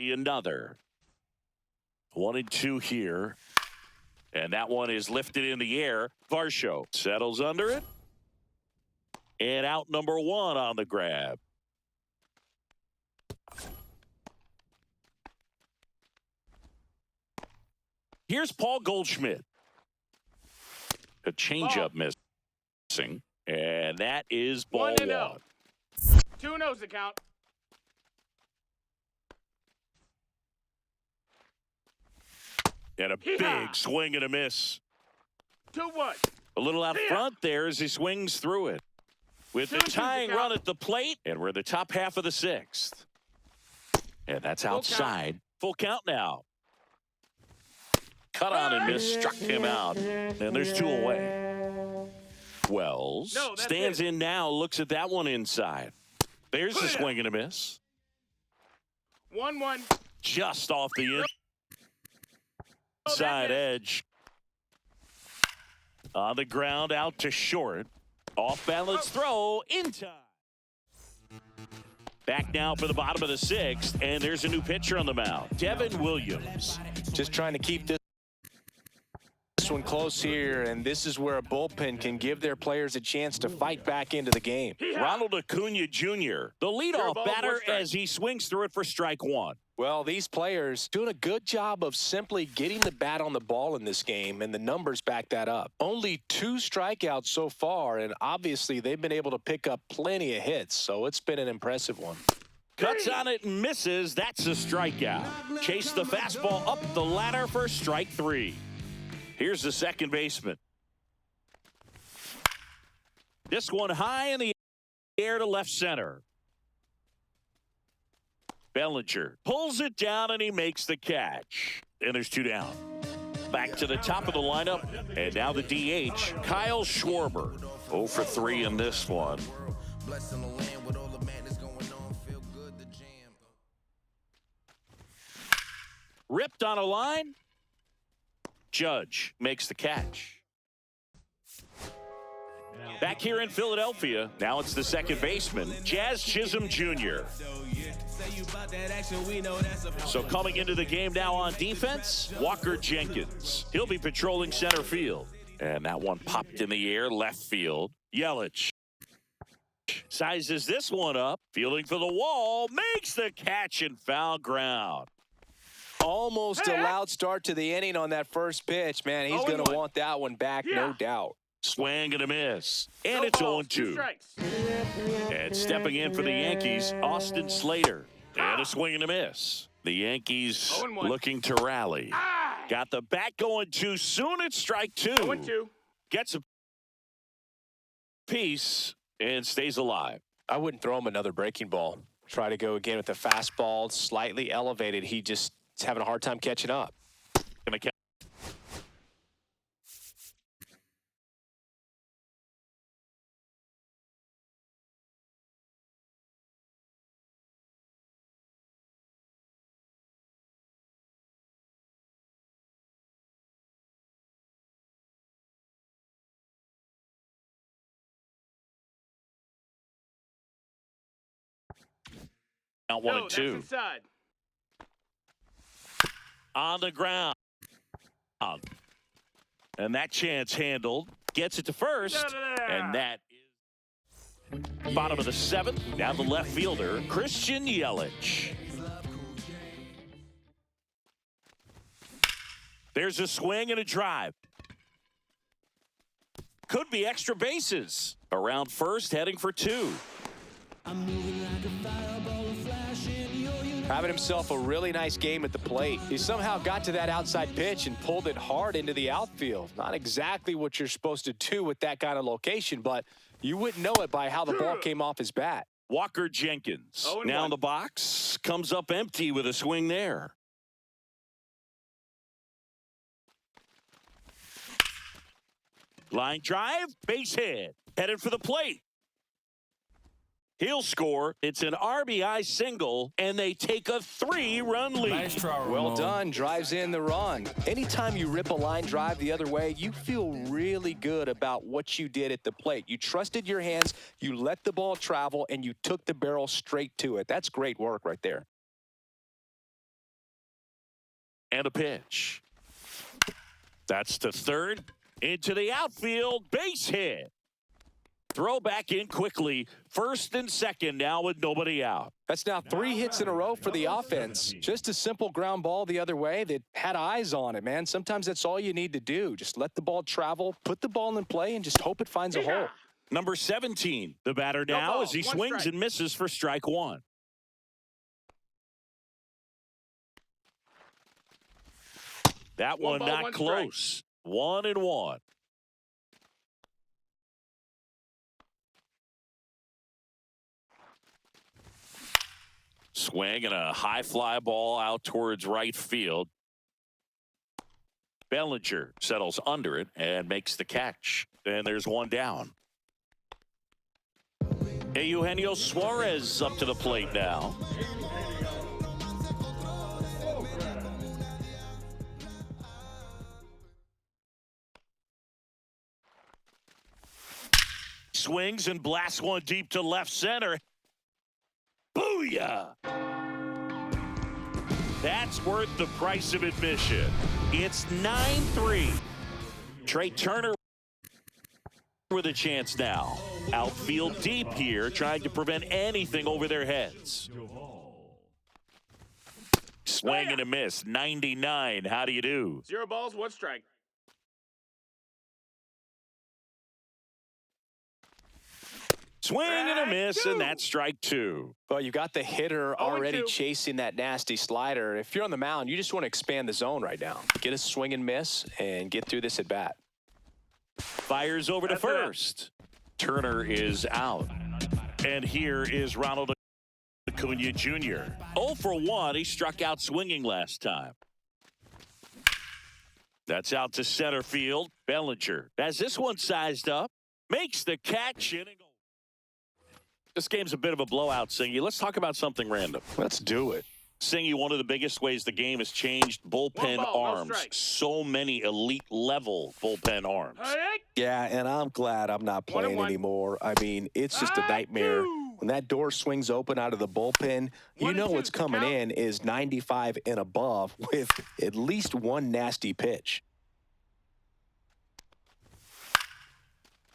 see another. 1-2 here. And that one is lifted in the air. Varsho settles under it. And out number 1 on the grab. Here's Paul Goldschmidt. A changeup missing. And that is ball 1. 2-0's the count. And a big swing and a miss. 2-1. A little out front there as he swings through it. With the tying run at the plate, and we're in the top half of the 6th. And that's outside. Full count now. Cut on and miss, struck him out. And there's 2 away. Wells stands in now, looks at that one inside. There's the swing and a miss. 1-1. Just off the inside edge. On the ground, out to short. Off balance throw in time. Back now for the bottom of the 6th, and there's a new pitcher on the mound. Devin Williams. Just trying to keep this one close here, and this is where a bullpen can give their players a chance to fight back into the game. Ronald Acuna Jr., the leadoff batter as he swings through it for strike 1. Well, these players doing a good job of simply getting the bat on the ball in this game, and the numbers back that up. Only 2 strikeouts so far, and obviously they've been able to pick up plenty of hits, so it's been an impressive one. Cuts on it and misses. That's a strikeout. Chase the fastball up the ladder for strike 3. Here's the second baseman. This one high in the air to left center. Bellinger pulls it down and he makes the catch. And there's 2 down. Back to the top of the lineup. And now the DH, Kyle Schwarber. 0 for 3 in this one. Ripped on a line. Judge makes the catch. Back here in Philadelphia, now it's the second baseman, Jazz Chisholm Jr. So coming into the game now on defense, Walker Jenkins. He'll be patrolling center field. And that one popped in the air, left field. Yelich sizes this one up, fielding for the wall, makes the catch and foul ground. Almost a loud start to the inning on that first pitch. Man, he's going to want that one back, no doubt. Swing and a miss. And it's 0-2. And stepping in for the Yankees, Austin Slater. And a swing and a miss. The Yankees looking to rally. Got the bat going too soon. It's strike 2. 0-2. Gets a piece and stays alive. I wouldn't throw him another breaking ball. Try to go again with the fastball, slightly elevated. He just is having a hard time catching up. Out 1-2. On the ground. And that chance handled. Gets it to first. And that is bottom of the 7th. Now the left fielder, Christian Yelich. There's a swing and a drive. Could be extra bases. Around first, heading for 2. Having himself a really nice game at the plate. He somehow got to that outside pitch and pulled it hard into the outfield. Not exactly what you're supposed to do with that kind of location, but you wouldn't know it by how the ball came off his bat. Walker Jenkins now in the box, comes up empty with a swing there. Line drive, base hit, headed for the plate. He'll score. It's an RBI single, and they take a 3-run lead. Nice try, well done. Drives in the run. Anytime you rip a line drive the other way, you feel really good about what you did at the plate. You trusted your hands, you let the ball travel, and you took the barrel straight to it. That's great work right there. And a pitch. That's to third. Into the outfield. Base hit. Throw back in quickly. First and second now with nobody out. That's now 3 hits in a row for the offense. Just a simple ground ball the other way that had eyes on it, man. Sometimes that's all you need to do. Just let the ball travel, put the ball in play, and just hope it finds a hole. Number 17, the batter now as he swings and misses for strike one. That one not close. 1-1. Swing and a high fly ball out towards right field. Bellinger settles under it and makes the catch. And there's one down. Eugenio Suarez up to the plate now. Swings and blasts one deep to left center. Booyah! That's worth the price of admission. It's 9-3. Trey Turner with a chance now. Outfield deep here, trying to prevent anything over their heads. Swing and a miss. 99. How do you do? 0 balls, 1 strike. Swing and a miss, and that's strike 2. Well, you got the hitter already chasing that nasty slider. If you're on the mound, you just want to expand the zone right now. Get a swing and miss and get through this at bat. Fires over to first. Turner is out. And here is Ronald Acuna Jr. 0 for 1. He struck out swinging last time. That's out to center field. Bellinger has this one sized up. Makes the catch. This game's a bit of a blowout, Singy. Let's talk about something random. Let's do it. Singy, one of the biggest ways the game has changed, bullpen arms. So many elite-level bullpen arms. Yeah, and I'm glad I'm not playing anymore. I mean, it's just a nightmare. When that door swings open out of the bullpen, you know what's coming in is 95 and above with at least one nasty pitch.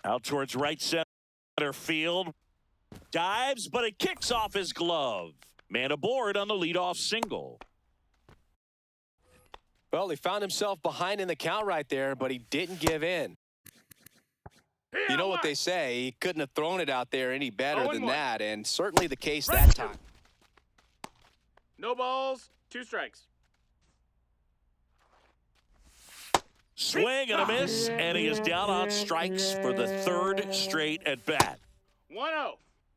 Out towards right center field. Dives, but it kicks off his glove. Man aboard on the leadoff single. Well, he found himself behind in the count right there, but he didn't give in. You know what they say, he couldn't have thrown it out there any better than that, and certainly the case that time. No balls, 2 strikes. Swing and a miss, and he is down on strikes for the 3rd straight at bat. 1-0.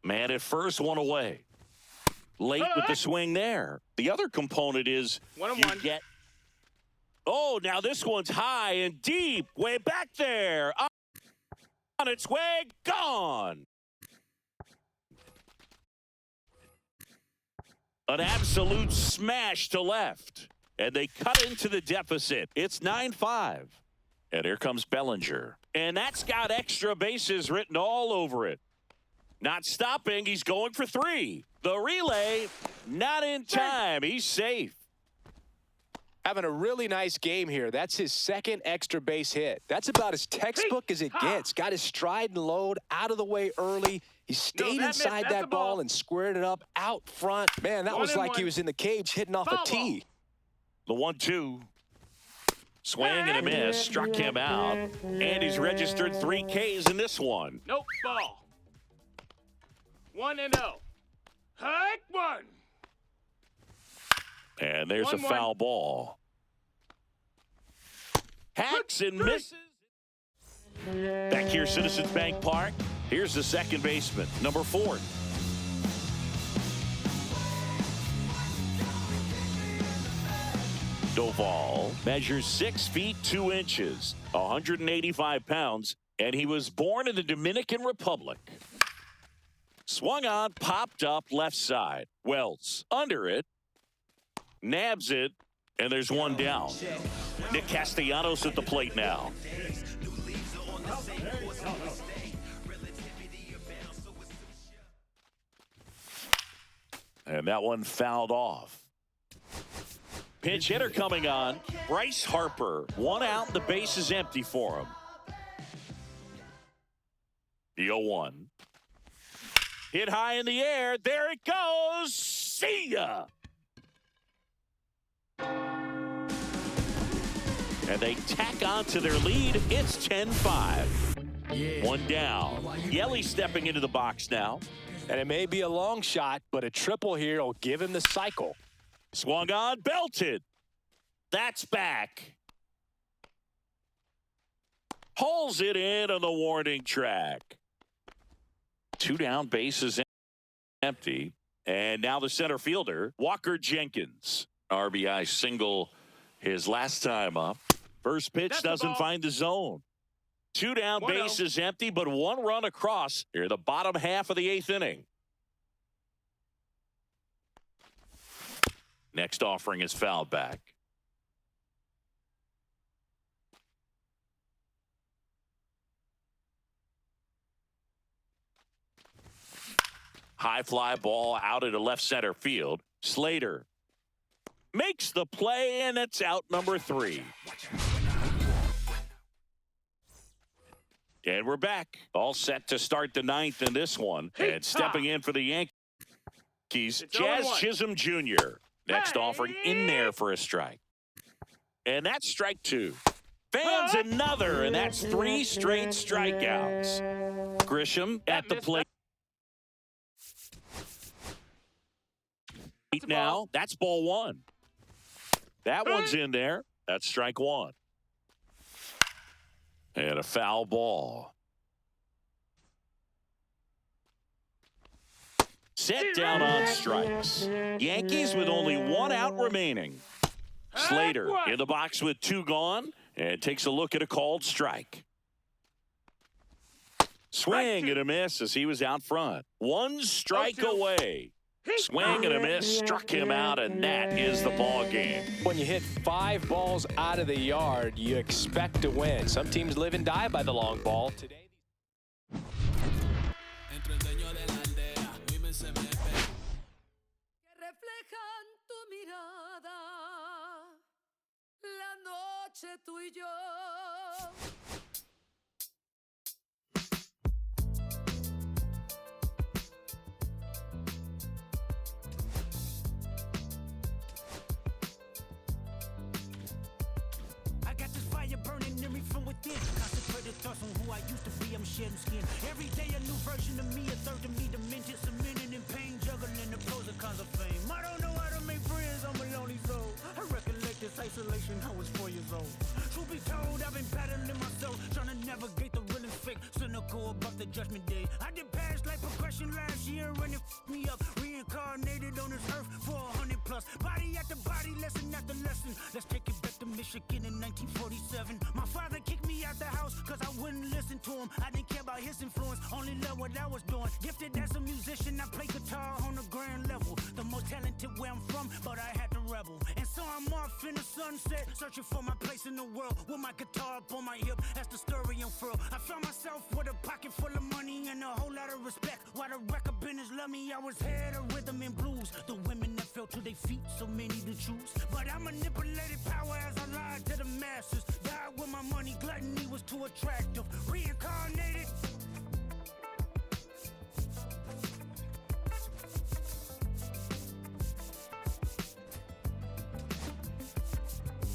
Man at first, one away. Late with the swing there. The other component is you get. Oh, now this one's high and deep, way back there. On its way, gone. An absolute smash to left. And they cut into the deficit. It's 9-5. And here comes Bellinger. And that's got extra bases written all over it. Not stopping. He's going for 3. The relay, not in time. He's safe. Having a really nice game here. That's his 2nd extra base hit. That's about as textbook as it gets. Got his stride and load out of the way early. He stayed inside that ball and squared it up out front. Man, that was like he was in the cage hitting off a tee. The 1-2. Swing and a miss. Struck him out. And he's registered 3 Ks in this one. Nope, ball. 1-0. Hike 1. And there's a foul ball. Hacks and misses. Back here, Citizens Bank Park. Here's the second baseman, number 4. Doval measures 6 feet 2 inches, 185 pounds, and he was born in the Dominican Republic. Swung on, popped up left side. Wells under it, nabs it, and there's one down. Nick Castellanos at the plate now. And that one fouled off. Pinch hitter coming on. Bryce Harper. 1 out. The base is empty for him. The 0-1. Hit high in the air. There it goes. See ya. And they tack on to their lead. It's 10-5. 1 down. Yelly stepping into the box now. And it may be a long shot, but a triple here will give him the cycle. Swung on, belted. That's back. Hauls it in on the warning track. 2 down, bases empty. And now the center fielder, Walker Jenkins. RBI single his last time up. First pitch doesn't find the zone. 2 down, bases empty, but 1 run across here, the bottom half of the 8th inning. Next offering is fouled back. High fly ball out into left center field. Slater makes the play, and it's out number 3. And we're back. All set to start the 9th in this one. And stepping in for the Yankees, Jazz Chisholm Jr. Next offering in there for a strike. And that's strike 2. Fans another, and that's 3 straight strikeouts. Grisham at the plate. Now, that's ball 1. That one's in there. That's strike 1. And a foul ball. Set down on strikes. Yankees with only 1 out remaining. Slater in the box with 2 gone and takes a look at a called strike. Swing and a miss as he was out front. 1 strike away. Swing and a miss, struck him out, and that is the ball game. When you hit 5 balls out of the yard, you expect to win. Some teams live and die by the long ball. Today, burning in me from within. Concentrated thoughts on who I used to be. I'm shedding skin. Every day a new version of me, a third of me demented, cemented in pain, juggling the pros and cons of fame. I don't know how to make friends, I'm a lonely soul. I recollect this isolation, I was 4 years old. Truth be told, I've been battling myself, trying to navigate the real and fake, cynical about the judgment day. I did past life progression last year, and it f***ed me up. Reincarnated on this earth for 100 plus. Body after body, lesson after lesson. Let's take it back to Michigan in 1947. My father kicked me out the house cause I wouldn't listen to him. I didn't care about his influence, only loved what I was doing. Gifted as a musician, I play guitar on a grand level. The most talented where I'm from, but I had to rebel. And so I'm off in the sunset, searching for my place in the world. With my guitar up on my hip, that's the story unfurled. I found myself with a pocket full of money and a whole lot of respect. While the record business loved me, I was head of rhythm and blues. The women that fell to their feet, so many to choose. But I manipulated power as I lied to the masses. Died with my money, gluttony was too attractive. Reincarnated.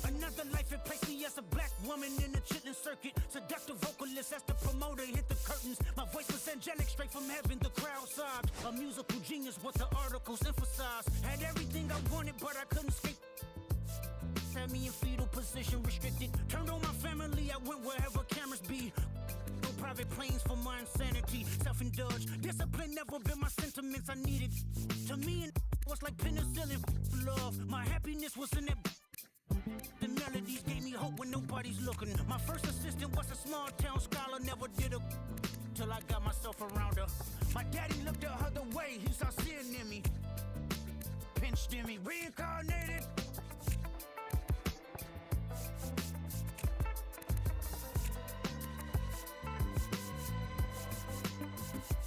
Another life, it placed me as a black woman in the chitlin circuit. Seductive vocalist as the promoter hit the curtains. My voice was angelic, straight from heaven, the crowd sobbed. A musical genius, what the articles emphasized. Had everything I wanted, but I couldn't escape. Had me in fetal position, restricted. Turned on my family, I went wherever cameras be. No private planes for my insanity. Self-indulged, discipline never been my sentiments I needed. To me, it was like penicillin for love. My happiness was in that. The melodies gave me hope when nobody's looking. My first assistant was a small town scholar, never did a till I got myself around her. My daddy looked at her the way he saw sin in me. Pinched in me, reincarnated.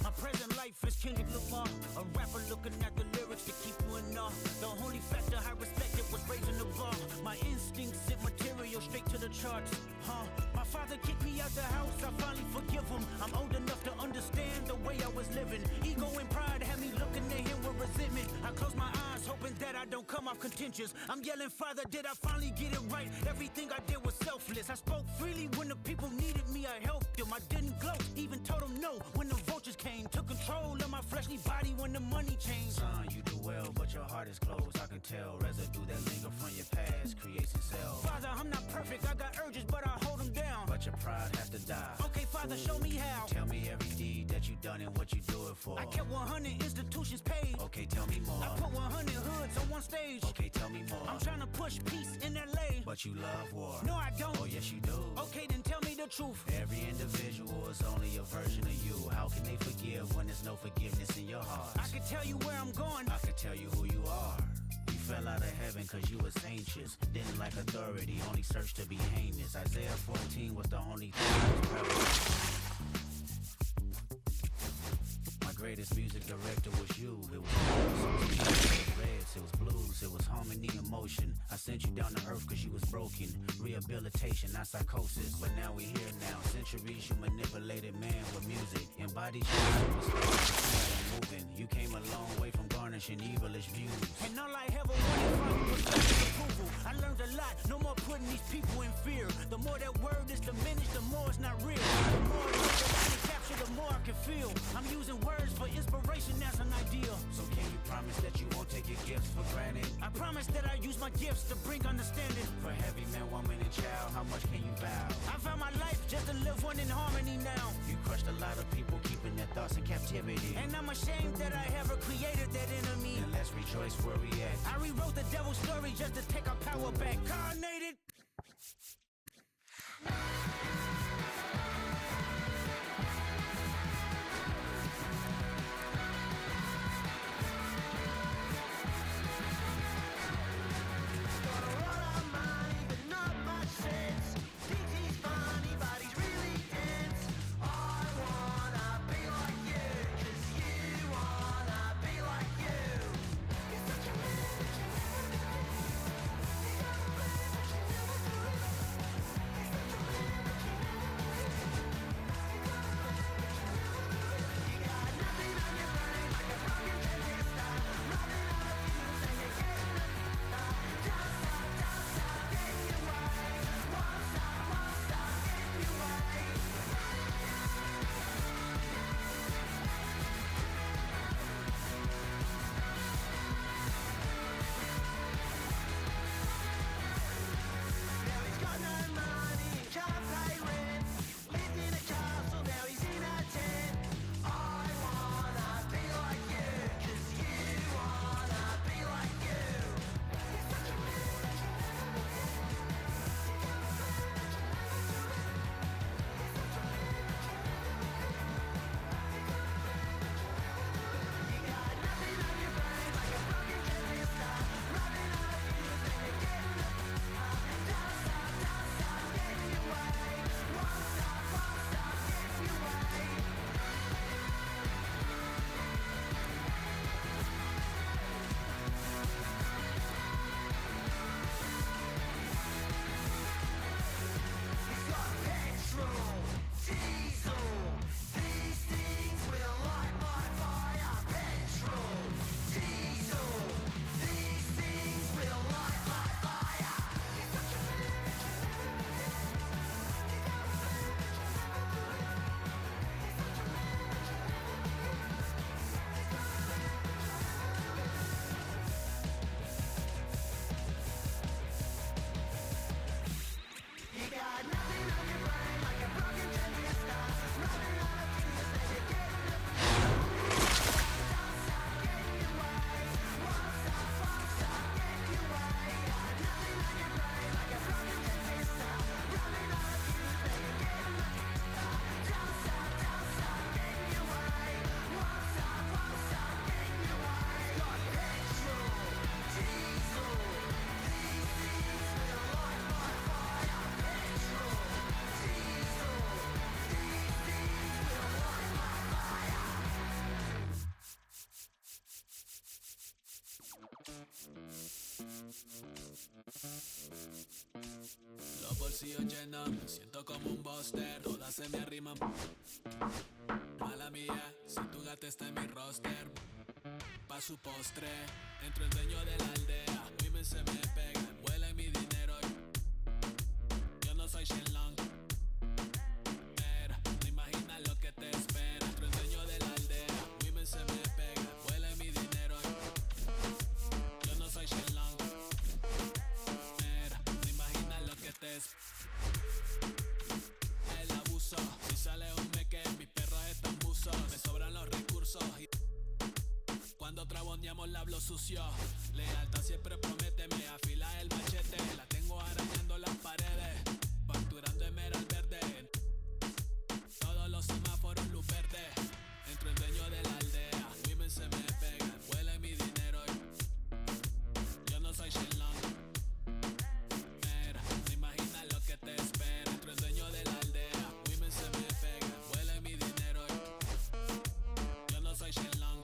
My present life is Kendrick Lamar, a rapper looking at the lyrics to keep you in awe. The only factor I respected was raising the bar. the house, I finally forgive him. I'm old enough to understand the way I was living. Ego and pride had me looking at him with resentment. I close my eyes, hoping that I don't come off contentious. I'm yelling, Father, did I finally get it right? Everything I did was selfless. I spoke freely when the people needed me, I helped them. I didn't gloat, even told them no when the vultures came. Took control of my fleshly body when the money changed. Son, you do well, but your heart is closed. I can tell residue that linger from your past creates itself. Father, I'm not perfect, I got urges, but I hold them down. But your pride has to die. Okay, Father, show me how. Tell me every deed that you done and what you do it for. I kept 100 institutions paid. Okay, tell me more. I put 100 hoods on one stage. Okay, tell me more. I'm trying to push peace in LA. But you love war. No, I don't. Oh, yes, you do. Okay, then tell me the truth. Every individual is only a version of you. How can they forgive when there's no forgiveness in your heart? I can tell you where I'm going. I can tell you who you are. You fell out of heaven cause you was anxious. Didn't like authority, only searched to be heinous. Isaiah 14 was the only thing that was prevalent. My greatest music director was you. It was blues, it was reds, it was blues, it was harmony and motion. I sent you down to earth cause you was broken. Rehabilitation, not psychosis. But now we here now. Centuries you manipulated man with music. Embodied you moving. You came a long way from garnishing evilish views. And all I ever wanted from you was approval. I learned a lot, no more putting these people in fear. The more that word is diminished, the more it's not real. The more I can capture, the more I can feel. I'm using words for inspiration as an ideal. So can you promise that you won't take your gifts for granted? I promise that I use my gifts to bring understanding. For heavy man, woman, and child, how much can you vow? I found my life just to live one in harmony now. You crushed a lot of people, keeping their thoughts in captivity. And I'm ashamed that I ever created that enemy. And let's rejoice where we at. I rewrote the devil's story just to take our power back. Carnated. bolsillo lleno, me siento como un buster. Todas se me arriman. Mala mía, si tu gata está en mi roster. Pa' su postre, entro el dueño de la aldea. Women se me pegan, vuelan mi dinero. Yo no soy Shenlong. Mira, no imaginas lo que te espera. Entro el dueño de la aldea. Women se me pegan, vuelan mi dinero. Yo no soy Shenlong. Mira, no imaginas lo que te espera. El abuso, si sale un meque, mis perros están buzos. Me sobran los recursos y cuando traboneamos la hablo sucio. Lealtad siempre prométeme, afila el machete. La tengo arañando las paredes, facturando emerald verde. Todos los semáforos luz verde. Entro el dueño de la aldea. Women se me pegan, huele mi dinero. Yo no soy Shenlong. Mira, no imaginas lo que te espera. Entro el dueño de la aldea. Women se me pegan, huele mi dinero. Yo no soy Shenlong.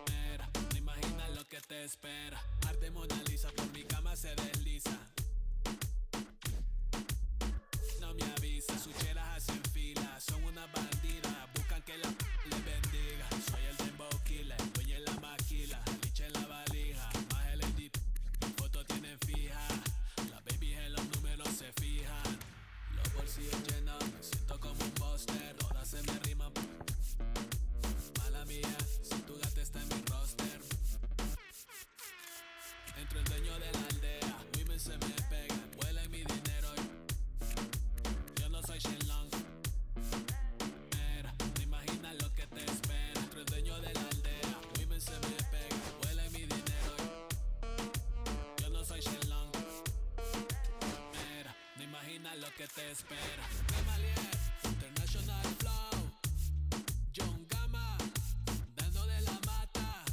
Mira, no imaginas lo que te espera. Arte Mona Lisa por mi cama se desliza. No me avisa, sus chelas hacen fila. Son una bandida, buscan que la les bendiga. Soy el dembow killer, dueño en la maquila. Liche en la valija, más el edit. Fotos tienen fija. Las babies en los números se fijan. Los bolsillos llenos, me siento como un buster. Todas se me riman. Mala mía, si tu gata está en mi roster. Entro el dueño de la aldea. Women se me pegan, huelen mi dinero. Yo no soy Shenlong. Mira, no imaginas lo que te espera. Entro el dueño de la aldea. Women se me pegan, huelen mi dinero. Yo no soy Shenlong. Mira, no imaginas lo que te espera. Gamaliel, International Flow. John Gama, dando de la mata.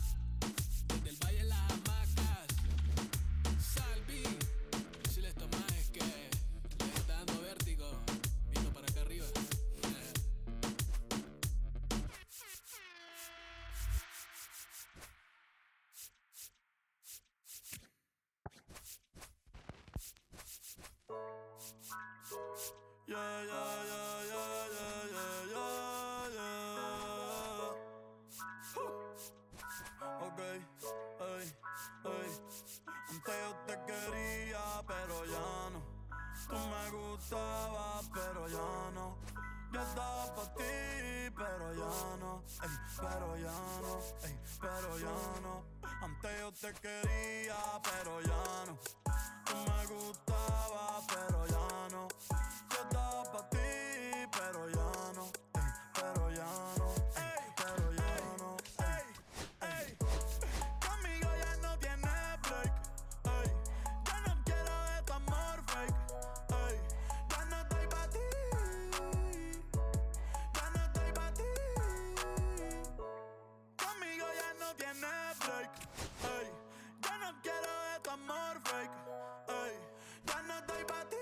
Desde el valle en las hamacas. Salvi, si les tomas es que les está dando vértigo. Vino para acá arriba. Yeah, yeah, yeah, yeah, yeah, yeah, yeah, yeah. Ok, ey, ey. Antes yo te quería, pero ya no. Tú me gustabas, pero ya no. Yo estaba pa' ti, pero ya no. Ey, pero ya no, ey, pero ya no. Antes yo te quería, pero ya no. Tú me gustabas, pero ya no. Yo estaba pa' ti, pero ya no. Ey, pero ya no, ey, pero ya no. Ey, ey. Conmigo ya no tienes break. Ey, yo no quiero de tu amor fake. Ey, ya no estoy pa' ti. Ya no estoy pa' ti. Conmigo ya no tienes break. Ey, yo no quiero de tu amor fake. Ey, ya no estoy pa' ti.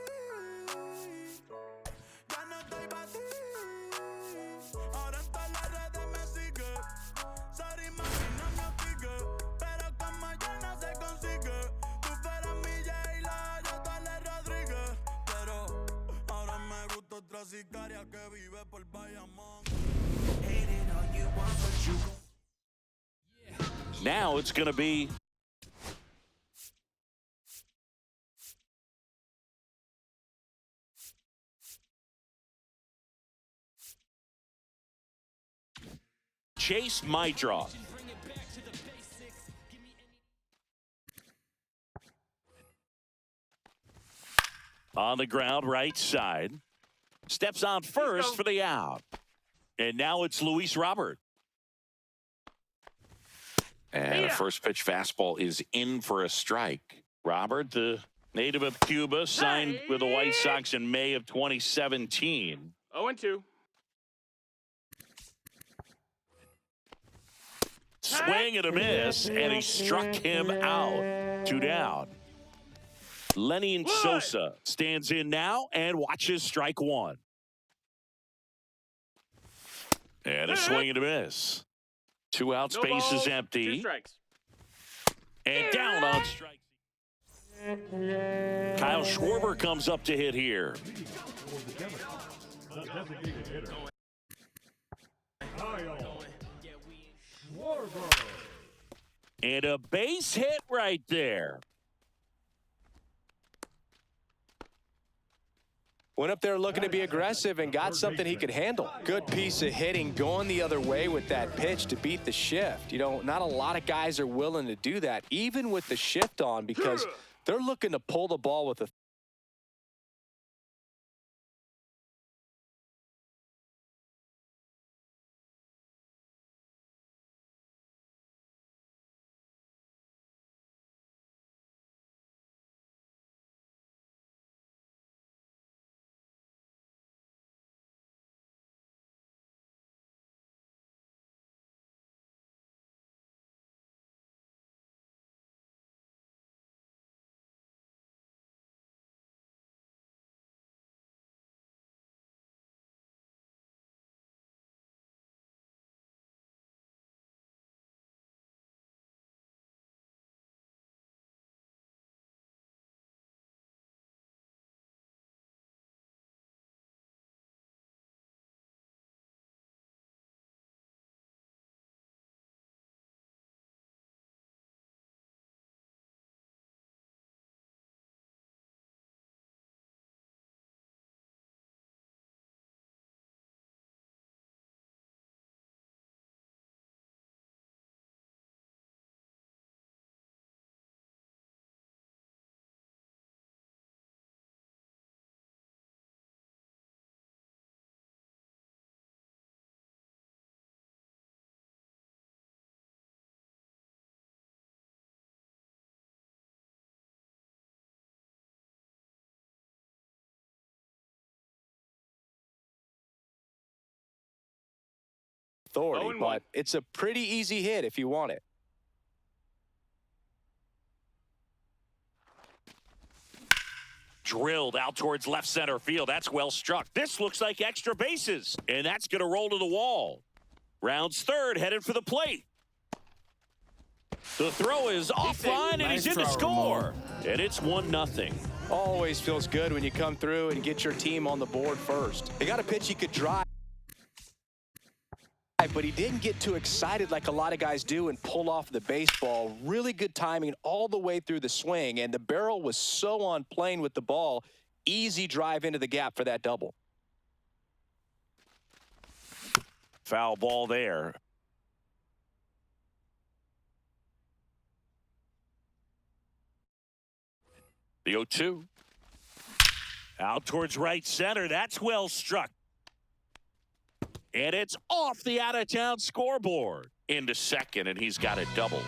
Ya no estoy pa' ti. Ahora en todas las redes me sigue. Sorry mami, no me hostige. Pero como yo no se consigue. Tú fueras mi J-Lo, yo Dale Rodríguez. Pero ahora me gusta otra sicaria que vive por Bayamón. Now it's going to be Chase Mydroth. On the ground, right side. Steps on first for the out. And now it's Luis Robert. And a first pitch fastball is in for a strike. Robert, the native of Cuba, signed with the White Sox in May of 2017. 0-2. Swing and a miss, and he struck him out. 2 down. Lenny Sosa stands in now and watches strike 1. And a swing and a miss. 2 out, space is empty. 2 strikes. And down on strike. Kyle Schwarber comes up to hit here. And a base hit right there. Went up there looking to be aggressive and got something he could handle. Good piece of hitting, going the other way with that pitch to beat the shift. You know, not a lot of guys are willing to do that, even with the shift on, because they're looking to pull the ball with a authority, but it's a pretty easy hit if you want it. Drilled out towards left center field. That's well struck. This looks like extra bases, and that's going to roll to the wall. Rounds third, headed for the plate. The throw is offline, and he's in to score. And it's 1-0. Always feels good when you come through and get your team on the board first. They got a pitch he could drive, but he didn't get too excited like a lot of guys do and pull off the baseball. Really good timing all the way through the swing, and the barrel was so on plane with the ball. Easy drive into the gap for that double. Foul ball there. The 0-2. Out towards right center. That's well struck. And it's off the out-of-town scoreboard. Into second, and he's got a double.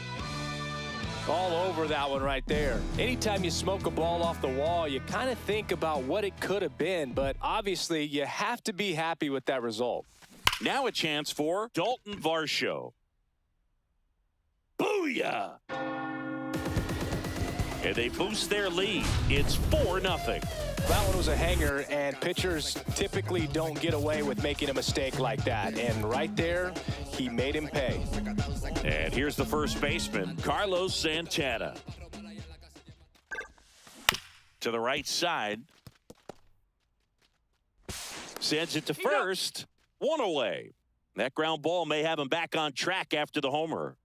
All over that one right there. Anytime you smoke a ball off the wall, you kind of think about what it could have been, but obviously you have to be happy with that result. Now a chance for Dalton Varsho. Booyah! And they boost their lead. It's 4-0. That one was a hanger, and pitchers typically don't get away with making a mistake like that. And right there, he made him pay. And here's the first baseman, Carlos Santana. To the right side. Sends it to first. One away. That ground ball may have him back on track after the homer.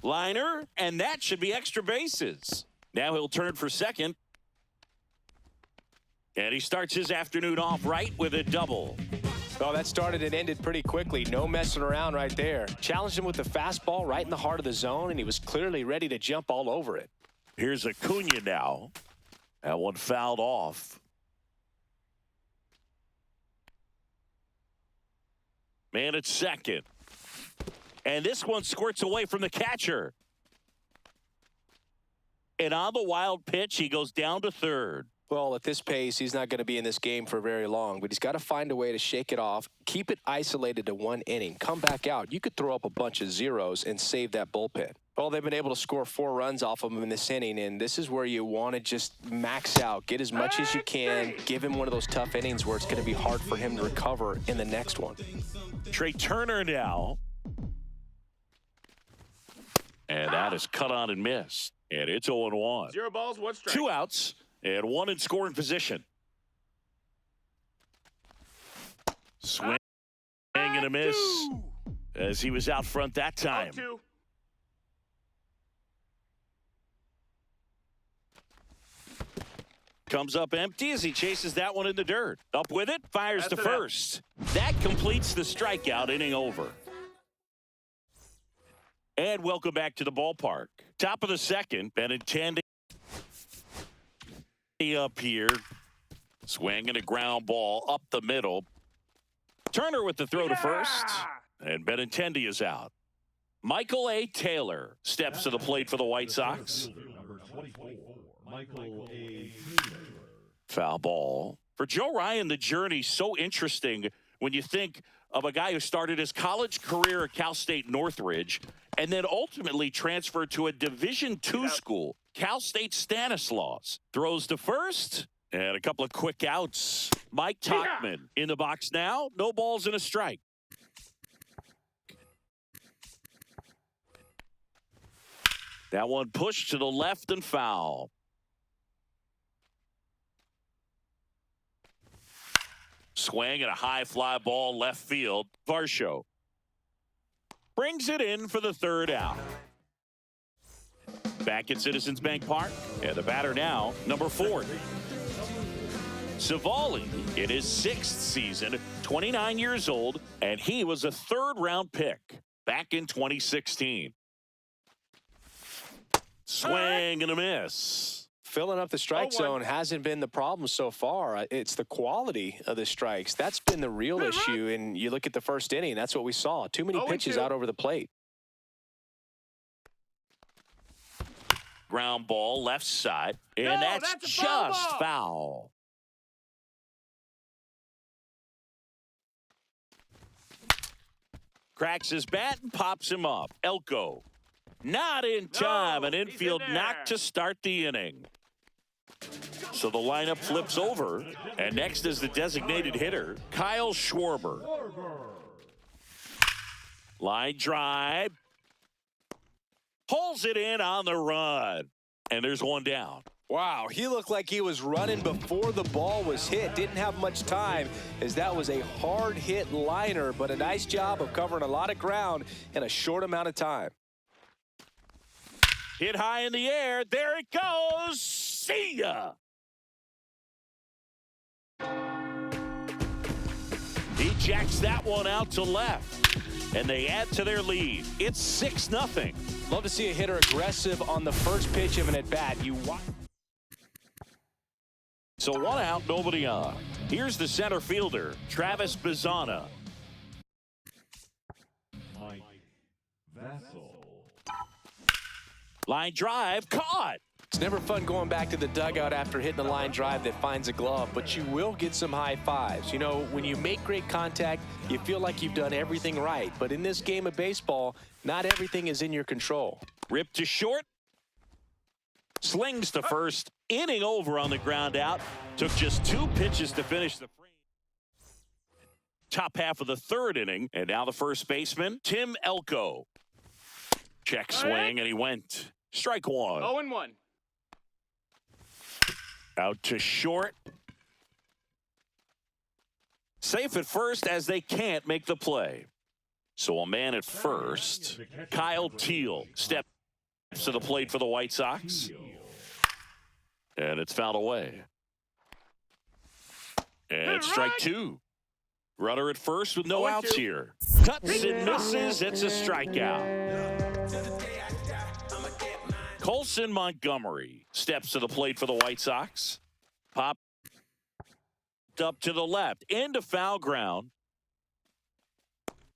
Liner, and that should be extra bases. Now he'll turn for second. And he starts his afternoon off right with a double. Well, that started and ended pretty quickly. No messing around right there. Challenged him with the fastball right in the heart of the zone, and he was clearly ready to jump all over it. Here's Acuna now. That one fouled off. Man at second. And this one squirts away from the catcher. And on the wild pitch, he goes down to third. Well, at this pace, he's not going to be in this game for very long, but he's got to find a way to shake it off, keep it isolated to one inning, come back out. You could throw up a bunch of zeros and save that bullpen. Well, they've been able to score 4 runs off of him in this inning, and this is where you want to just max out, get as much as you can, give him one of those tough innings where it's going to be hard for him to recover in the next one. Trey Turner now. And that is cut on and missed. And it's 0-1. 0 balls, 1 strike. 2 outs and 1 in scoring position. Swing and a miss as he was out front that time. 0-2. Comes up empty as he chases that one in the dirt. Up with it, fires That's to it out. first. That completes the strikeout, inning over. And welcome back to the ballpark. Top of the second, Benintendi up here. Swinging a ground ball up the middle. Turner with the throw to first. And Benintendi is out. Michael A. Taylor steps to the plate for the White Sox. Number 24, Michael A. Foul ball. For Joe Ryan, the journey's so interesting when you think of a guy who started his college career at Cal State Northridge and then ultimately transferred to a Division II school, Cal State Stanislaus. Throws to first, and a couple of quick outs. Mike Tauchman in the box now. No balls and a strike. That one pushed to the left and foul. Swing and a high fly ball left field. Varsho brings it in for the third out. Back at Citizens Bank Park. And the batter now, number 4. Savali in his 6th season, 29 years old, and he was a 3rd-round pick back in 2016. Swing and a miss. Filling up the strike 0-1. zone hasn't been the problem so far. It's the quality of the strikes. That's been the real issue. And you look at the first inning, that's what we saw. Too many pitches 0-2. out over the plate. Ground ball left side, and No, that's that's a foul just ball. foul. Cracks his bat and pops him up. Elko not in time. An he's in infield there. knock to start the inning. So the lineup flips over, and next is the designated hitter, Kyle Schwarber. Line drive. Pulls it in on the run. And there's one down. Wow, he looked like he was running before the ball was hit. Didn't have much time as that was a hard hit liner, but a nice job of covering a lot of ground in a short amount of time. Hit high in the air. There it goes. See ya. He jacks that one out to left. And they add to their lead. It's 6-0. Love to see a hitter aggressive on the first pitch of an at-bat. So 1 out, nobody on. Here's the center fielder, Travis Bizzana. Mike Vassell. Line drive, caught. It's never fun going back to the dugout after hitting a line drive that finds a glove, but you will get some high fives. You know, when you make great contact, you feel like you've done everything right. But in this game of baseball, not everything is in your control. Ripped to short. Slings to first. Inning over on the ground out. Took just 2 pitches to finish the frame. Top half of the 3rd inning. And now the first baseman, Tim Elko. Check swing, and he went. Strike 1. 0-1. Out to short. Safe at first as they can't make the play. So a man at first, Kyle Teal, steps to the plate for the White Sox. And it's fouled away. And strike 2. Runner at first with no 0-2. outs here. Cuts and misses. It's a strikeout. Colson Montgomery steps to the plate for the White Sox. Popped up to the left. Into foul ground.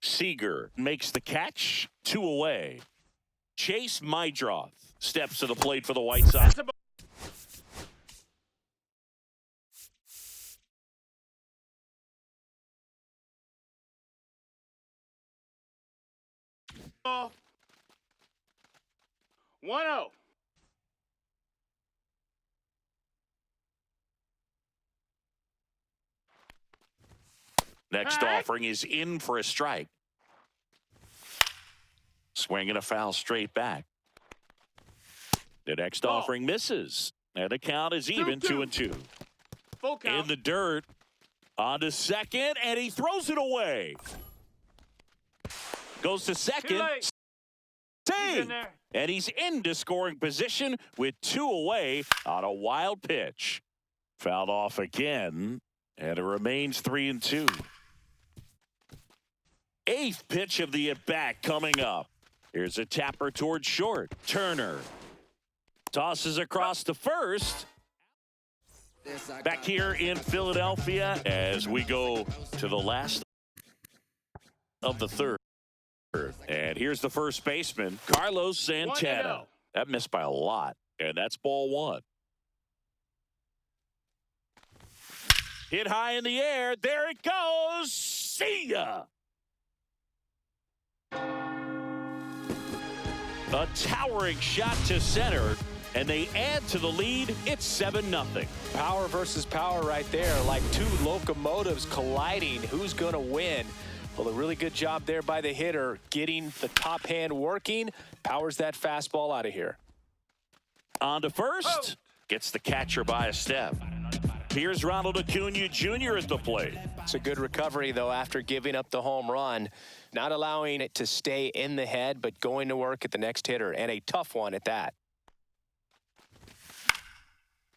Seager makes the catch. 2 away. Chase Mydroth steps to the plate for the White Sox. That's a ball. 1-0. Next Hey. offering is in for a strike. Swinging a foul straight back. The next Ball. offering misses. And the count is even 2-2. Full count. In the dirt. On to second, and he throws it away. Goes to Too second. late. He's in Save. there. And he's into scoring position with 2 away on a wild pitch. Fouled off again, and it remains 3-2. 8th pitch of the at-bat coming up. Here's a tapper towards short. Turner tosses across to first. Back here in Philadelphia as we go to the last of the third. And here's the first baseman, Carlos Santana. 1-0. That missed by a lot, and that's ball 1. Hit high in the air. There it goes. See ya. A towering shot to center, and they add to the lead. It's 7-0. Power versus power right there, like 2 locomotives colliding. Who's going to win? Well, a really good job there by the hitter, getting the top hand working. Powers that fastball out of here. On to first. Oh. Gets the catcher by a step. Here's Ronald Acuna Jr. at the plate. It's a good recovery, though, after giving up the home run. Not allowing it to stay in the head, but going to work at the next hitter, and a tough one at that.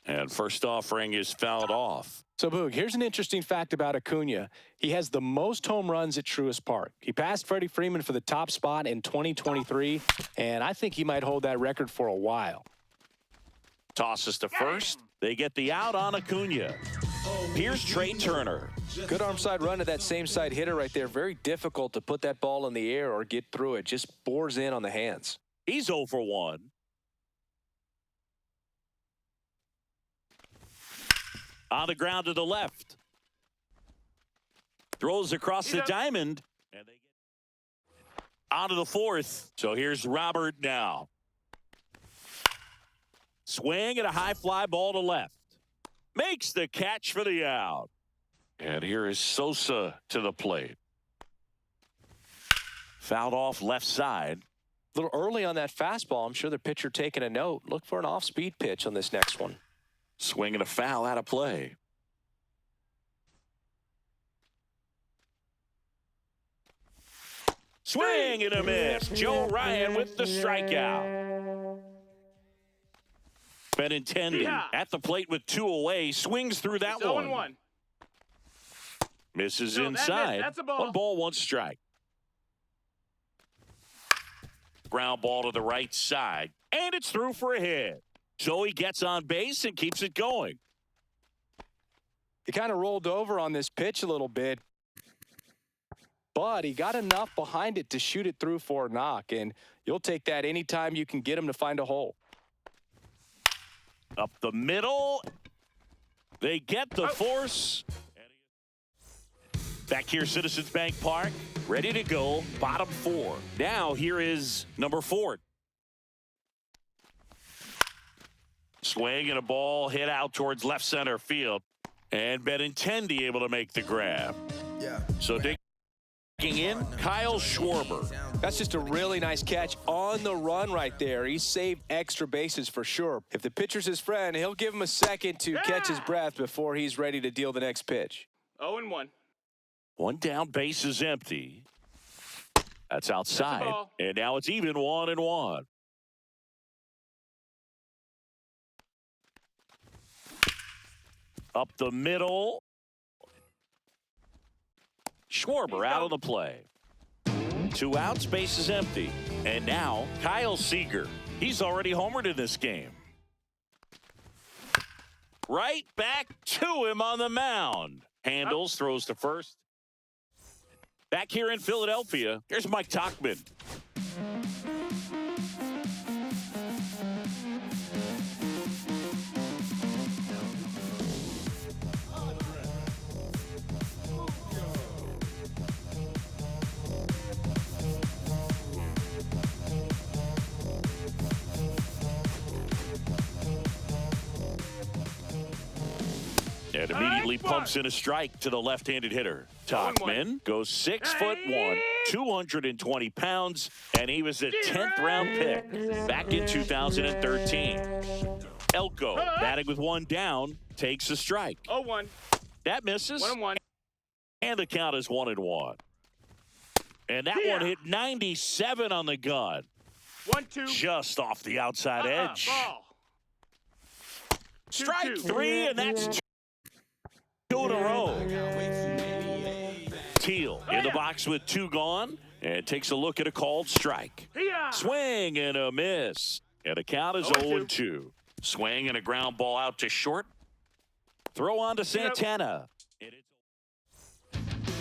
And first offering is fouled off. So, Boog, here's an interesting fact about Acuna. He has the most home runs at Truist Park. He passed Freddie Freeman for the top spot in 2023, and I think he might hold that record for a while. Tosses to first. They get the out on Acuna. Here's Trey Turner. Good arm side run to that same side hitter right there. Very difficult to put that ball in the air or get through it. Just bores in on the hands. He's 0 for 1. On the ground to the left. Throws across the diamond. And they get onto the 4th. So here's Robert now. Swing and a high fly ball to left. Makes the catch for the out. And here is Sosa to the plate. Fouled off left side. A little early on that fastball. I'm sure the pitcher taking a note. Look for an off-speed pitch on this next one. Swing and a foul out of play. Swing and a miss. Joe Ryan with the strikeout. Benintendi at the plate with 2 away. Swings through that It's one. 0-1. Misses No, that missed. inside. That's a ball. 1 ball, 1 strike. Ground ball to the right side. And it's through for a hit. So he gets on base and keeps it going. He kind of rolled over on this pitch a little bit, but he got enough behind it to shoot it through for a knock, and you'll take that anytime you can get him to find a hole. Up the middle. They get the force. Back here, Citizens Bank Park. Ready to go. Bottom 4. Now here is number 4. Swing and a ball hit out towards left center field. And Benintendi able to make the grab. So digging in, Kyle Schwarber. That's just a really nice catch on the run right there. He saved extra bases for sure. If the pitcher's his friend, he'll give him a second to catch his breath before he's ready to deal the next pitch. 0-1. 1 down, base is empty. That's outside. ball. And now it's even 1-1. Up the middle. Schwarber out on the play. 2 outs, base is empty. And now Kyle Seager. He's already homered in this game. Right back to him on the mound. Handles, throws to first. Back here in Philadelphia, here's Mike Tauchman. And immediately pumps in a strike to the left-handed hitter. Tauchman goes 6'1", 220 pounds, and he was a 10th round pick back in 2013. Elko, batting with one down, takes a strike. 0-1. That misses. 1-1. And the count is 1-1. And that one hit 97 on the gun. 1-2. Just off the outside edge. Ball. Strike 2-2. 3, and that's 2 in a row. Teal in the box with 2 gone, and takes a look at a called strike. Swing and a miss. And the count is 0-2. Swing and a ground ball out to short. Throw on to Santana.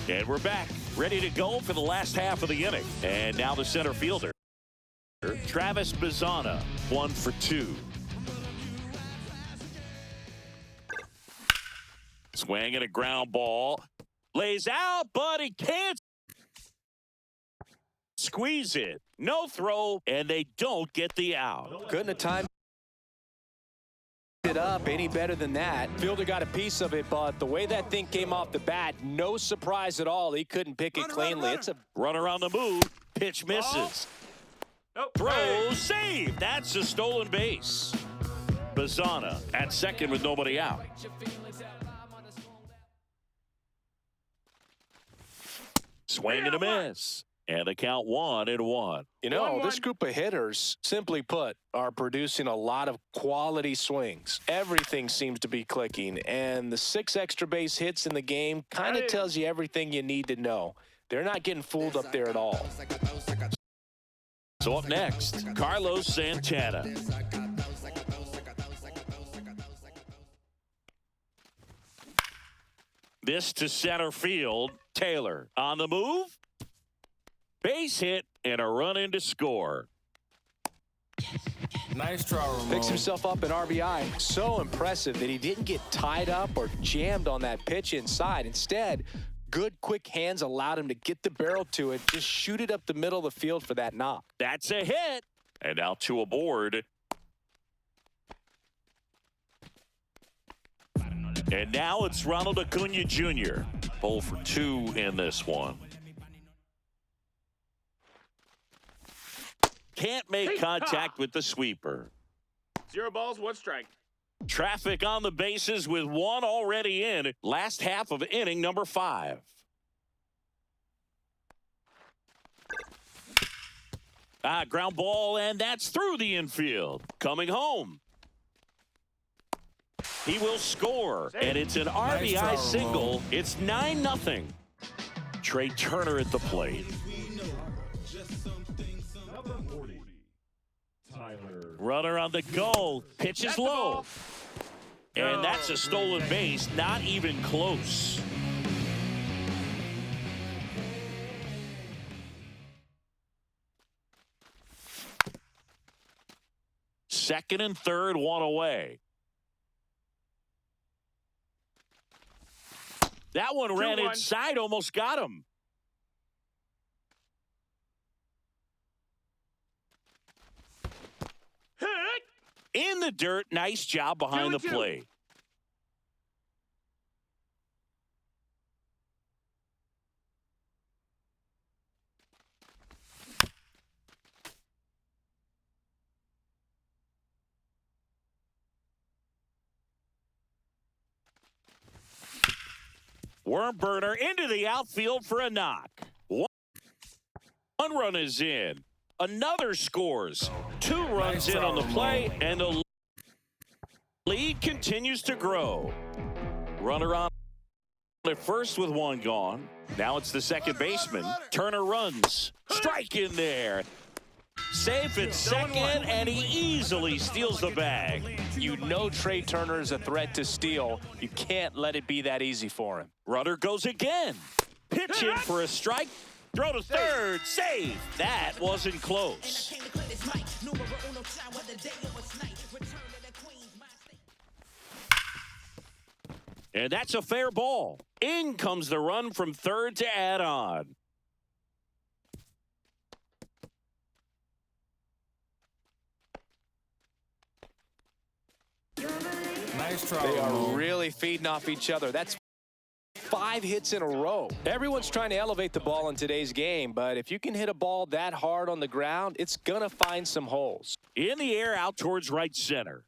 And we're back, ready to go for the last half of the inning. And now the center fielder, Travis Bazzana, 1 for 2. Swing and a ground ball. Lays out, but he can't squeeze it. No throw, and they don't get the out. Couldn't have timed it up any better than that. Fielder got a piece of it, but the way that thing came off the bat, no surprise at all. He couldn't pick it cleanly. It's a runner on the move. Pitch misses. Throw, save. That's a stolen base. Bazzana at second with nobody out. Swing and a miss. And the count 1-1. You know, this group of hitters, simply put, are producing a lot of quality swings. Everything seems to be clicking, and the 6 extra base hits in the game kind of tells you everything you need to know. They're not getting fooled up there at all. So up next, Carlos Santana. This to center field. Taylor on the move. Base hit and a run in to score. Nice try, Ramon. Picks himself up an RBI. So impressive that he didn't get tied up or jammed on that pitch inside. Instead, good quick hands allowed him to get the barrel to it, just shoot it up the middle of the field for that knock. That's a hit. And now 2 aboard. And now it's Ronald Acuna Jr. 0 for 2 in this one. Can't make contact with the sweeper. 0 balls, 1 strike. Traffic on the bases with 1 already in. Last half of inning number 5. Ground ball, and that's through the infield. Coming home. He will score, and it's an RBI single. It's 9-0. Trey Turner at the plate. Runner on the go. Pitch is low. And that's a stolen base. Not even close. Second and third, 1 away. That one ran inside, almost got him. In the dirt, nice job behind the plate. Worm burner into the outfield for a knock. One run is in. Another scores. 2 runs in on the play, and the lead continues to grow. Runner on at first with 1 gone. Now it's the second baseman. Turner runs. Strike in there. Safe at second, and he easily steals the bag. You know Trey Turner is a threat to steal. You can't let it be that easy for him. Runner goes again. Pitch in for a strike. Throw to third. Save. That wasn't close. And that's a fair ball. In comes the run from third to add on. Nice try, They Ramon. are really feeding off each other. That's 5 5 hits in a row. Everyone's trying to elevate the ball in today's game, but if you can hit a ball that hard on the ground, it's going to find some holes. In the air, out towards right center.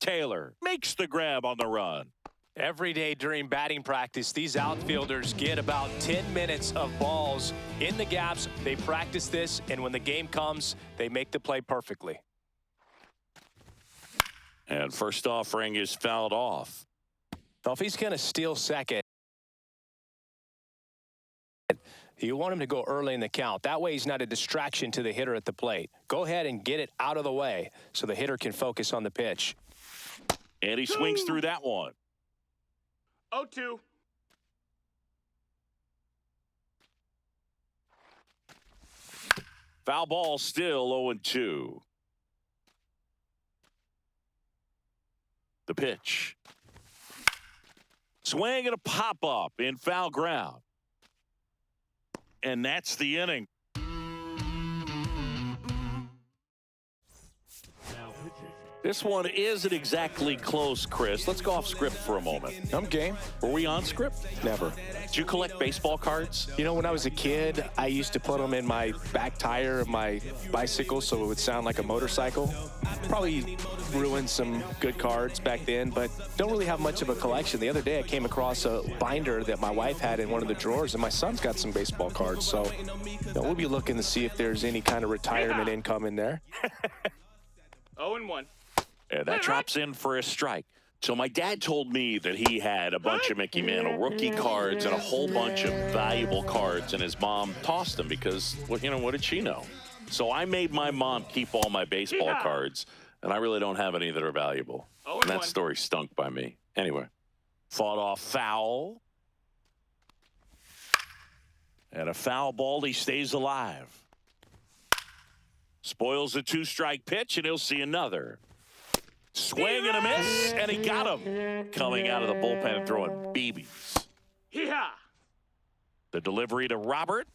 Taylor makes the grab on the run. Every day during batting practice, these outfielders get about 10 minutes of balls in the gaps. They practice this, and when the game comes, they make the play perfectly. And first offering is fouled off. Well, if he's going to steal second, you want him to go early in the count. That way he's not a distraction to the hitter at the plate. Go ahead and get it out of the way so the hitter can focus on the pitch. And he swings through that one. 0-2. Foul ball, still 0-2. The pitch. Swing and a pop-up in foul ground. And that's the inning. This one isn't exactly close, Chris. Let's go off script for a moment. I'm game. Were we on script? Never. Did you collect baseball cards? You know, when I was a kid, I used to put them in my back tire of my bicycle so it would sound like a motorcycle. Probably ruined some good cards back then, but don't really have much of a collection. The other day, I came across a binder that my wife had in one of the drawers, and my son's got some baseball cards. So we'll be looking to see if there's any kind of retirement income in there. 0-1. And that drops in for a strike. So my dad told me that he had a bunch of Mickey Mantle rookie cards and a whole bunch of valuable cards, and his mom tossed them because, well, you know, what did she know? So I made my mom keep all my baseball cards, and I really don't have any that are valuable. And that story stunk by me. Anyway, fought off foul. And a foul ball, he stays alive. Spoils the 2-strike pitch, and he'll see another. Swing and a miss, and he got him. Coming out of the bullpen and throwing BBs. Hee-haw. The delivery to Robert.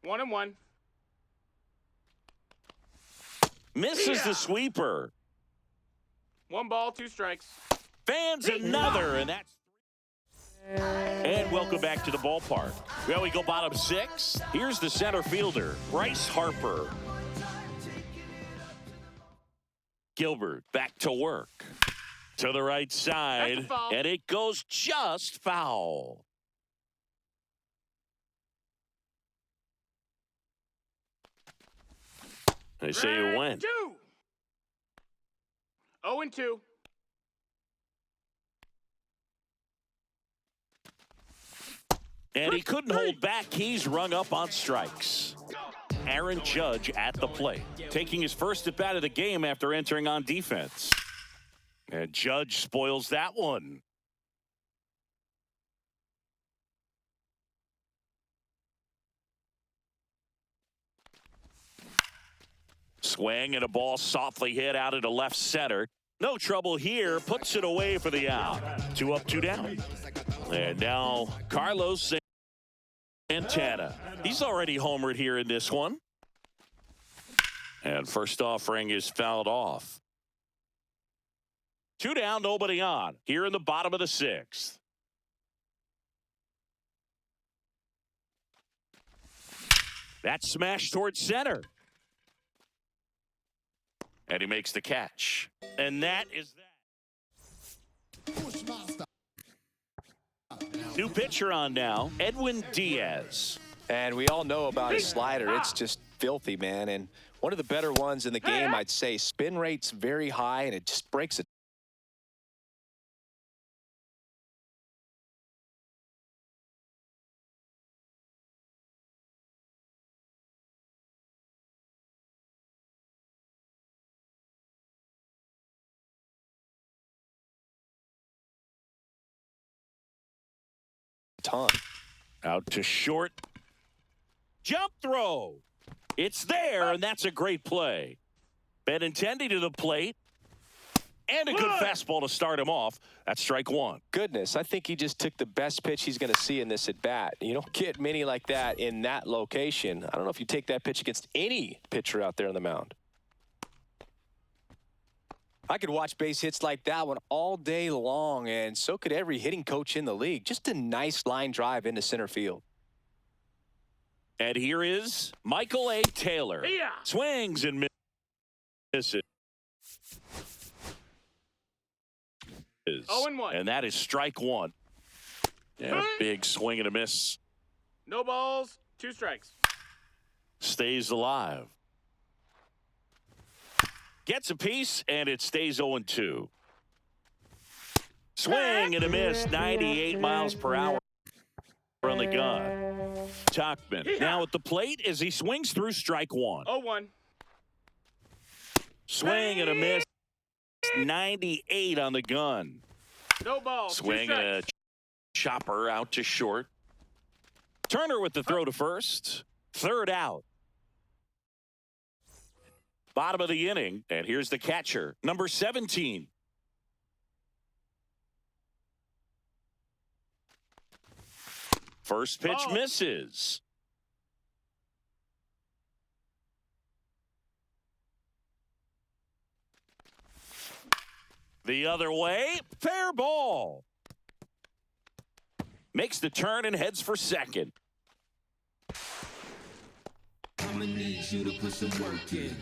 1-1. Misses the sweeper. 1 ball, 2 strikes. Fans another, and that's... And welcome back to the ballpark. Well, we go bottom 6. Here's the center fielder, Bryce Harper. Gilbert back to work. To the right side, and it goes just foul. They say it went. 0-2. And he couldn't hold back. He's rung up on strikes. Aaron Judge at the plate, taking his first at bat of the game after entering on defense. And Judge spoils that one. Swing and a ball softly hit out into left center. No trouble here, puts it away for the out. 2 up, 2 down. And now Carlos Santana. He's already homered here in this one. And first offering is fouled off. 2 down, nobody on. Here in the bottom of the 6th. That smash towards center. And he makes the catch. And that is that. New pitcher on now, Edwin Diaz. And we all know about his slider. It's just filthy, man. And one of the better ones in the game, I'd say. Spin rate's very high, and it just breaks it. Ton. Out to short. Jump throw. It's there, and that's a great play. Benintendi to the plate. And a good fastball to start him off. That's strike 1. Goodness, I think he just took the best pitch he's going to see in this at-bat. You don't get many like that in that location. I don't know if you take that pitch against any pitcher out there on the mound. I could watch base hits like that one all day long, and so could every hitting coach in the league. Just a nice line drive into center field. And here is Michael A. Taylor. Yeah. Swings and misses. 0-1. And that is strike one. And a big swing and a miss. No balls, 2 strikes. Stays alive. Gets a piece, and it stays 0-2. Swing and a miss, 98 miles per hour on the gun. Tachman now at the plate as he swings through strike one. 0-1. Swing and a miss, 98 on the gun. No balls, 2 Swing and a strikes. chopper out to short. Turner with the throw to first. Third out. Bottom of the inning, and here's the catcher, number 17. First pitch misses. The other way, fair ball. Makes the turn and heads for second. I'ma need you to put some work in.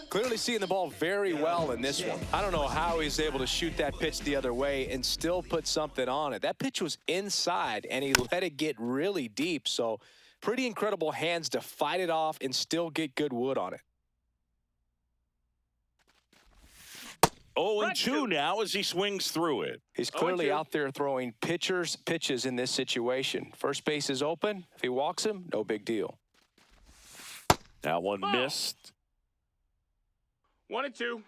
Clearly seeing the ball very well in this one. I don't know how he's able to shoot that pitch the other way and still put something on it. That pitch was inside, and he let it get really deep. So pretty incredible hands to fight it off and still get good wood on it. 0-2 now as he swings through it. He's clearly out there throwing pitches in this situation. First base is open. If he walks him, no big deal. That one missed. 1-2.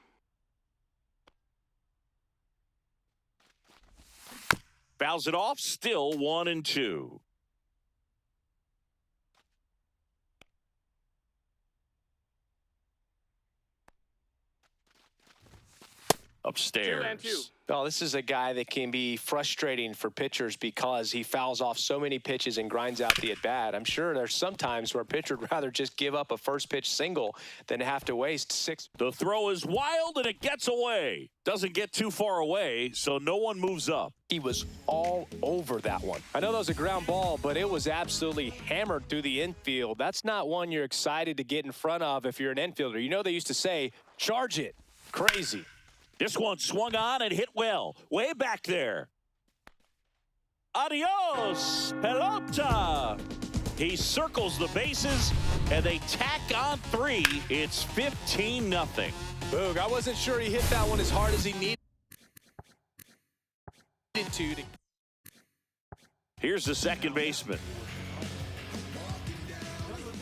Fouls it off, still 1-2. Upstairs. 2-2. Oh, this is a guy that can be frustrating for pitchers because he fouls off so many pitches and grinds out the at-bat. I'm sure there's some times where a pitcher would rather just give up a first pitch single than have to waste 6. The throw is wild and it gets away. Doesn't get too far away, so no one moves up. He was all over that one. I know that was a ground ball, but it was absolutely hammered through the infield. That's not one you're excited to get in front of if you're an infielder. You know they used to say, charge it. Crazy. This one swung on and hit well. Way back there. Adios, pelota. He circles the bases, and they tack on 3. It's 15-0. Boog, I wasn't sure he hit that one as hard as he needed to. Here's the second baseman.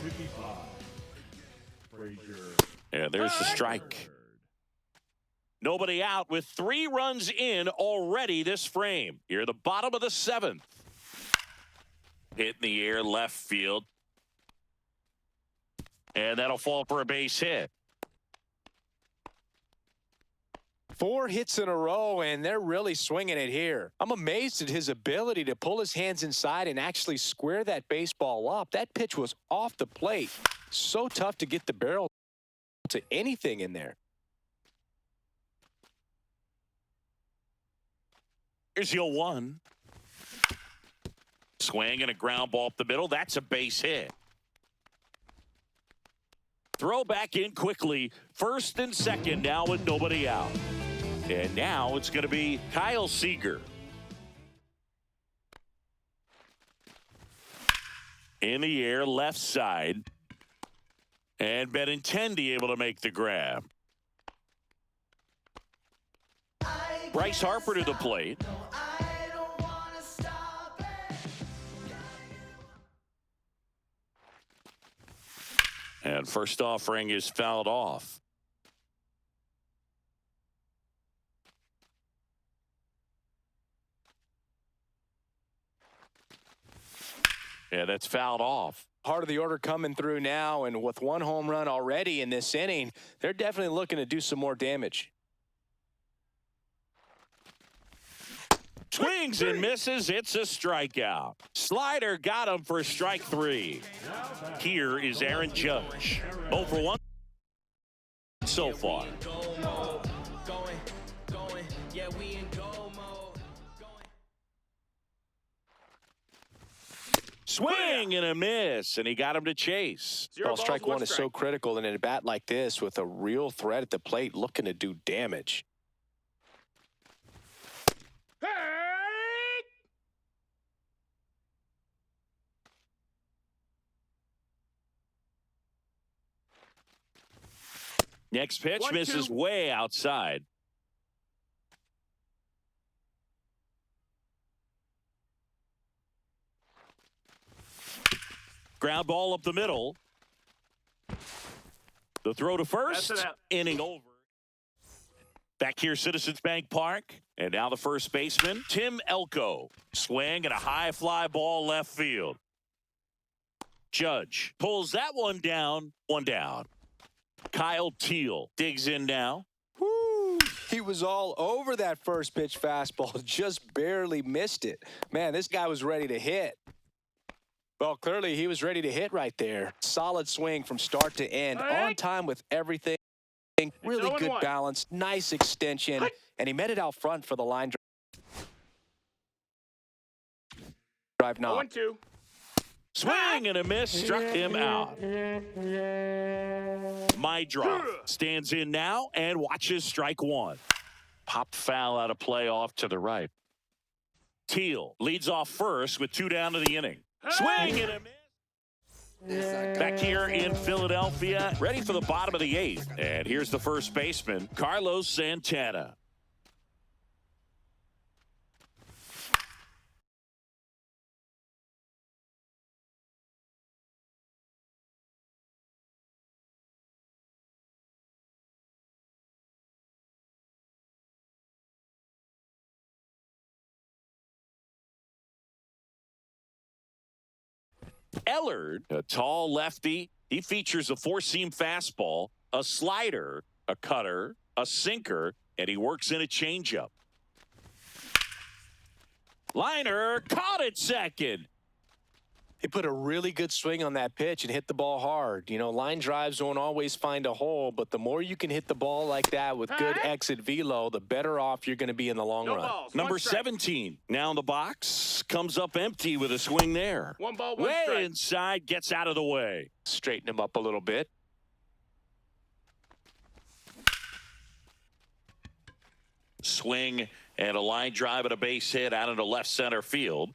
55. Frazier. And there's the strike. Nobody out with 3 runs in already this frame. Here, the bottom of the 7th. Hit in the air, left field. And that'll fall for a base hit. 4 hits in a row, and they're really swinging it here. I'm amazed at his ability to pull his hands inside and actually square that baseball up. That pitch was off the plate. So tough to get the barrel to anything in there. Here's the 0-1. Swing and a ground ball up the middle. That's a base hit. Throw back in quickly. First and second now with nobody out. And now it's going to be Kyle Seager. In the air, left side. And Benintendi able to make the grab. Bryce Harper to the plate. And first offering is fouled off. Yeah, that's fouled off. Heart of the order coming through now, and with 1 home run already in this inning, they're definitely looking to do some more damage. Swings and misses. It's a strikeout. Slider got him for strike 3. Here is Aaron Judge. 0 for 1 so far. Swing and a miss, and he got him to chase. Zero Well, balls, strike one is so strike. critical in a bat like this with a real threat at the plate looking to do damage. Hey! Next pitch 1-2. misses way outside. Ground ball up the middle. The throw to first. That's it out. Inning over. Back here, Citizens Bank Park. And now the first baseman, Tim Elko. Swing and a high fly ball left field. Judge pulls that one down. One down. Kyle Teal digs in now. Woo! He was all over that first pitch fastball, just barely missed it. Man, this guy was ready to hit. Well, clearly he was ready to hit right there. Solid swing from start to end, on time with everything. Really good 0-1. balance, nice extension, and he met it out front for the line drive knock. 0-2. Swing and a miss, struck him out. Mydroff stands in now and watches strike one. Pop foul out of play off to the right. Teal leads off first with 2 down to the inning. Swing and a miss. Back here in Philadelphia, ready for the bottom of the 8th. And here's the first baseman, Carlos Santana. Ellard, a tall lefty, he features a 4-seam fastball, a slider, a cutter, a sinker, and he works in a changeup. Liner caught it second. He put a really good swing on that pitch and hit the ball hard. You know, line drives won't always find a hole, but the more you can hit the ball like that with good exit velo, the better off you're going to be in the long No run. balls, Number 1 strike. 17 now in the box, comes up empty with a swing there. 1 ball, 1 Way strike. inside, gets out of the way. Straighten him up a little bit. Swing and a line drive and a base hit out into left center field.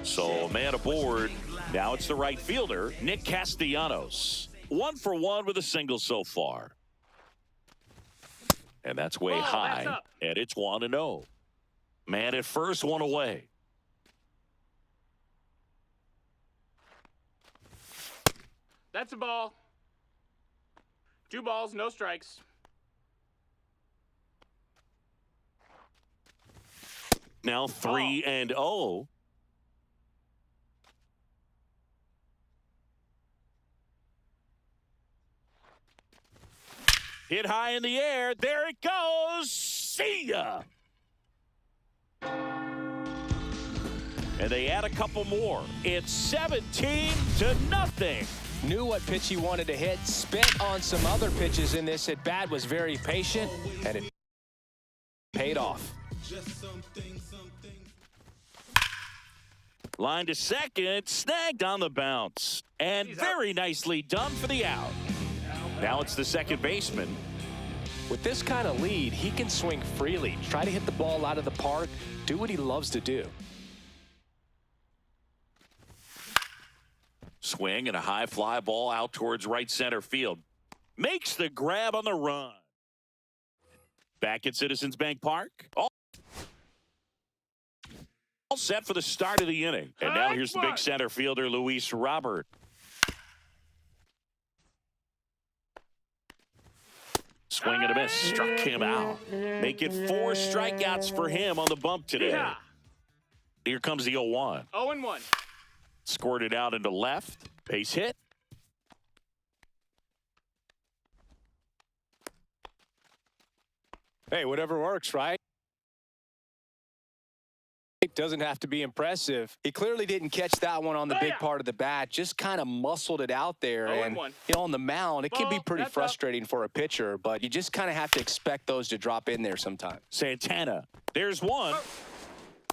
So man aboard. Now it's the right fielder, Nick Castellanos. 1 for 1 with a single so far. And that's way Ball, high. that's up. And it's 1-0. Man at first, 1 away. That's a ball. 2 balls, no strikes. Now 3-0. Hit high in the air. There it goes. See ya. And they add a couple more. It's 17-0. Knew what pitch he wanted to hit, spent on some other pitches in this at bat, was very patient, and it paid off. Line to second, snagged on the bounce. And very nicely done for the out. Now it's the second baseman. With this kind of lead, he can swing freely, try to hit the ball out of the park, do what he loves to do. Swing and a high fly ball out towards right center field. Makes the grab on the run. Back at Citizens Bank Park. All set for the start of the inning. And now here's the big center fielder, Luis Robert. Swing and a miss. Struck him out. Make it 4 strikeouts for him on the bump today. Yeah. Here comes the 0-1. 0-1. Scored it out into left. Base hit. Hey, whatever works, right? It doesn't have to be impressive. He clearly didn't catch that one on the big part of the bat, just kind of muscled it out there. And, on the mound, it can be pretty frustrating for a pitcher, but you just kind of have to expect those to drop in there sometime. Santana, there's one,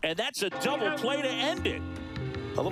and that's a double play to end it. A little